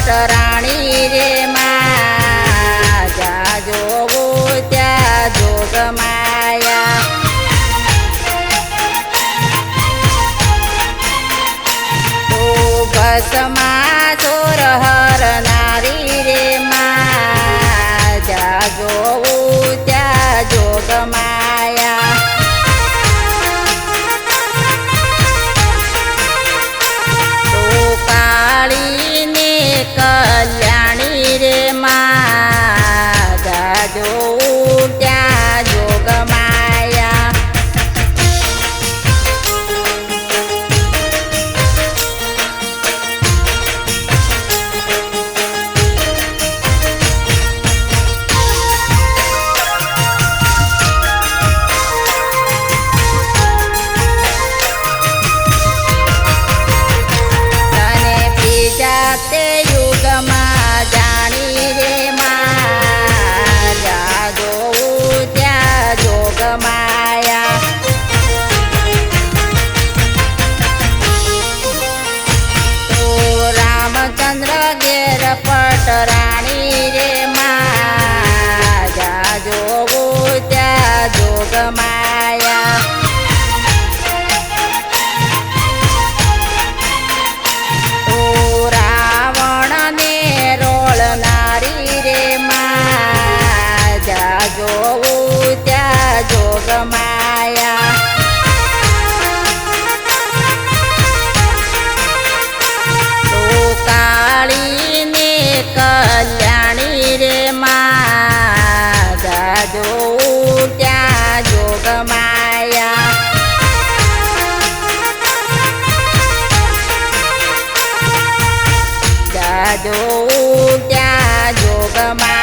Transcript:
પટરાણી રે માં જ્યાં જોવું ત્યાં જોગ માયા ભસમાં ચોર હર નારી રે માં જ્યાં જોવું ત્યાં જોગ માયા તો કાળીને કલ્યાણી રે માં જ્યાં જોવું ત્યાં જોગ માયા તે યુગમાં જાણી રે માં જ્યાં જોવું ત્યાં જોગ માયા તો રામચંદ્ર ઘેર પટરાણી રે માં જ્યાં જોવું ત્યાં જોગ માયા જોવું ત્યાં જોગ માયા તો કાળીને કલ્યાણી રે માં જ્યાં જોવું ત્યાં જોગ માયા જ્યાં જોવું ત્યાં જોગ માયા